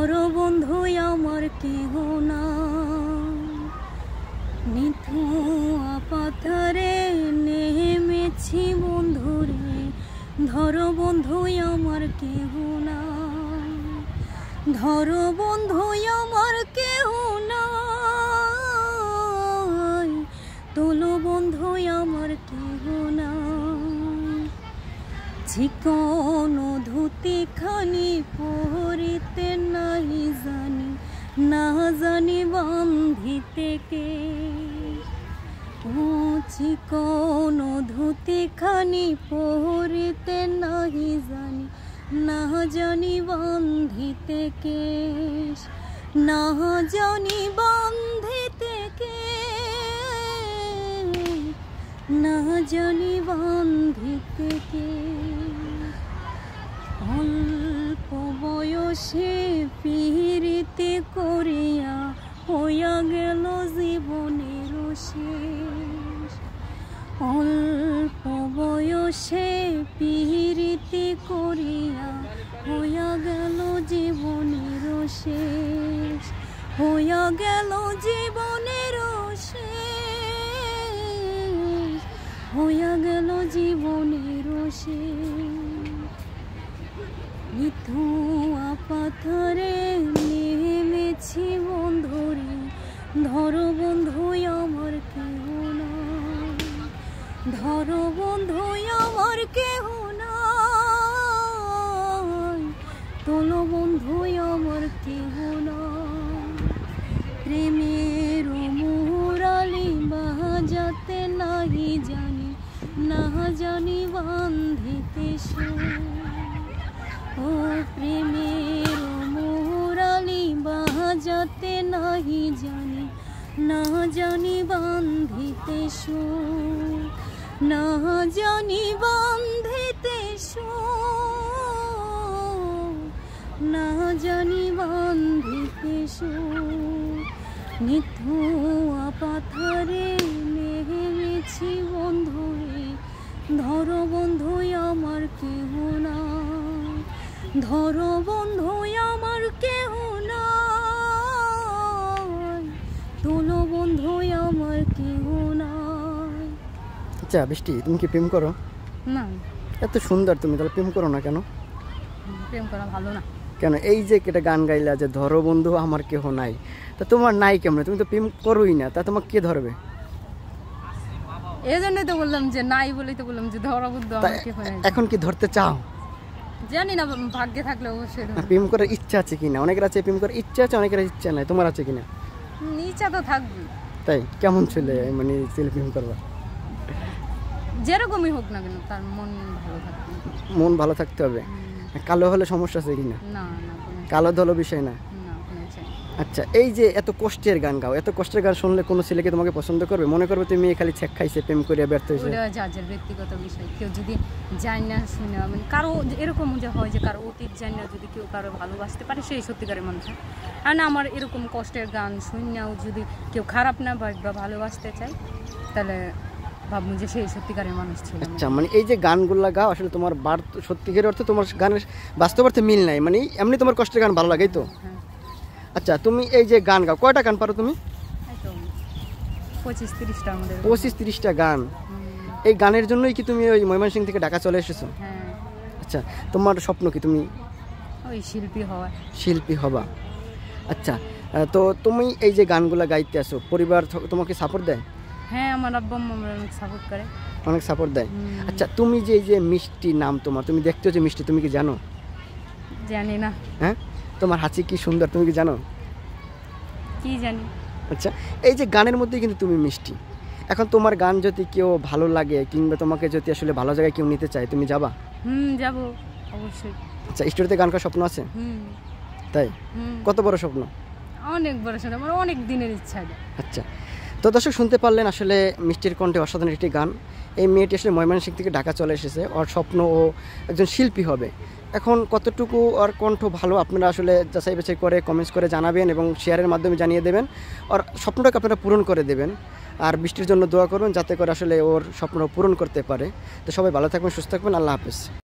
ধরো বন্ধু আমার কেহ না, নিথুয়া পাথরে নেমেছি বন্ধুরে, ধরো বন্ধু আমার কেহ না, ধরো বন্ধু আমার কেহ না, তোলো বন্ধু আমার কেহ না। চিকন ধুতি খানি পরিতে নাই জানি, না জানি বান্ধিতে কে। ও চিকন ধুতি খানি পরিতে নাই জানি, না জানি বান্ধিতে কে, না জানি বান্ধিতে কে, না জানি বান্ধিতে কে। অল্প বয়সে পিরিতি করিয়া হইয়া গেল জীবনের শেষ, অল্প বয়সে পিরিতি করিয়া হইয়া গেল জীবনের শেষ, হইয়া গেল জীবনের শেষ, হইয়া গেল জীবনের শেষ। নিথুয়া পাথরে নেমেছি বন্ধুরে, ধরো বন্ধু আমার কেহ না, ধরো বন্ধু আমার কেহ না, তোলো বন্ধু আমার কেহ না। প্রেমের মুরালি বাজাতে নাহি জানি, না জানি বান্ধিতে সুর। ও প্রেমের মুরালি বাজাতে নাহি জানি, না জানি বান্ধিতে সুর, না জানি বান্ধিতে সুর, না জানি বান্ধিতে সুর। নিথুয়া পাথরে নেমেছি বন্ধুরে, ধরো বন্ধু আমার কেহ না, ধরো বন্ধু আমার কেহ না, তোলো বন্ধু আমার কেহ না। আচ্ছা বৃষ্টি, তুমি কি প্রেম করো? না। এত সুন্দর তুমি, তাহলে প্রেম করো না কেন? প্রেম করা ভালো না। কেন? এই যে একটা গান গাইলা যে ধরো বন্ধু আমার কেহ নাই, তা তোমার নাই কেমন? তুমি তো প্রেম করোই না, তা তোমাকে কে ধরবে? এই জন্যই তো বললাম যে নাই, বলেই তো বললাম যে ধরো বন্ধু আমার কেহ নাই। এখন কি ধরতে চাও? জানি না, ভাগ্যে থাকলে অবশ্যই। প্রেম করার ইচ্ছা আছে কিনা? অনেকের আছে প্রেম করার ইচ্ছা আছে, অনেকের ইচ্ছা নাই, তোমার আছে কিনা? ইচ্ছা তো থাকবে। তাই কেমন ছেলে মানে ছেলে প্রেম করবা? যেরকমই হোক না কেন তার মন ভালো থাকবে। মন ভালো থাকতে হবে। কালো হলে সমস্যা আছে কিনা? না না, কালো ধলো বিষয় না। আচ্ছা, এই যে এত কষ্টের গান গাও, এত কষ্টের গান শুনলে কোনো ছেলেকে তোমাকে পছন্দ করবে? মনে করবে তুমি খালি ছেক খাইছে, প্রেম করে ব্যর্থ হয়েছে? ওটা যার ব্যক্তিগত বিষয়। কেউ যদি জানি না শুনে, মানে কারো এরকম যে হয় যে কারো অতীত জানি না যদি কেউ কারো ভালোবাসতে পারে, সেই সত্যিকারের মানুষ। আর না, আমার এরকম কষ্টের গান শুনেও যদি কেউ খারাপ না বা ভালোবাসতে চায়, তাহলে ভাববো যে সেই সত্যিকারের মানুষ ছিল। আচ্ছা, মানে এই যে গানগুলা গাও আসলে তোমার সত্যিকারের অর্থে তোমার গানের বাস্তব অর্থে মিল নাই, মানে এমনি তোমার কষ্টের গান ভালো লাগেই তো? আচ্ছা, তুমি এই যে গান গাও, কয়টা গান পারো তুমি? 25-30টা। 25-30টা গান। এই গানের জন্যই কি তুমি ওই ময়মনসিংহ থেকে ঢাকা চলে এসেছো? হ্যাঁ। আচ্ছা, তোমার স্বপ্ন কি তুমি ওই শিল্পী হওয়া? শিল্পী হবা। আচ্ছা, তো তুমি এই যে গানগুলা গাইতে আসো, পরিবার তোমাকে সাপোর্ট দেয়? হ্যাঁ, আমার আব্বা আম্মা অনেক সাপোর্ট করে। অনেক সাপোর্ট দেয়। আচ্ছা, তুমি যে এই যে মিষ্টি নাম তোমার, তুমি দেখতেও যে মিষ্টি, তুমি কি জানো? জানি না। হ্যাঁ, তোমার হাসি কি সুন্দর, তুমি কি জানো? কি জানি। আচ্ছা, এই যে গানের মধ্যে কিন্তু তুমি মিষ্টি। এখন তোমার গান যদি কেউ ভালো লাগে কিংবা তোমাকে যদি আসলে ভালো জায়গায় কেউ নিতে চায়, তুমি যাবা? যাব অবশ্যই। আচ্ছা, স্টুডিওতে গান করার স্বপ্ন আছে? তাই? কত বড় স্বপ্ন? অনেক বড় স্বপ্ন, আমার অনেক দিনের ইচ্ছা। আচ্ছা, তো দর্শক শুনতে পারলেন আসলে মিষ্টির কণ্ঠে অসাধারণ একটি গান। এই মেয়েটি আসলে ময়মনসিংহ থেকে ঢাকা চলে এসেছে, ওর স্বপ্ন ও একজন শিল্পী হবে। এখন কতটুকু ওর কণ্ঠ ভালো আপনারা আসলে যাচাই বাছাই করে কমেন্টস করে জানাবেন এবং শেয়ারের মাধ্যমে জানিয়ে দেবেন। ওর স্বপ্নটাকে আপনারা পূরণ করে দেবেন। আর বৃষ্টির জন্য দোয়া করুন যাতে করে আসলে ওর স্বপ্ন পূরণ করতে পারে। তো সবাই ভালো থাকবেন, সুস্থ থাকবেন, আল্লাহ হাফেজ।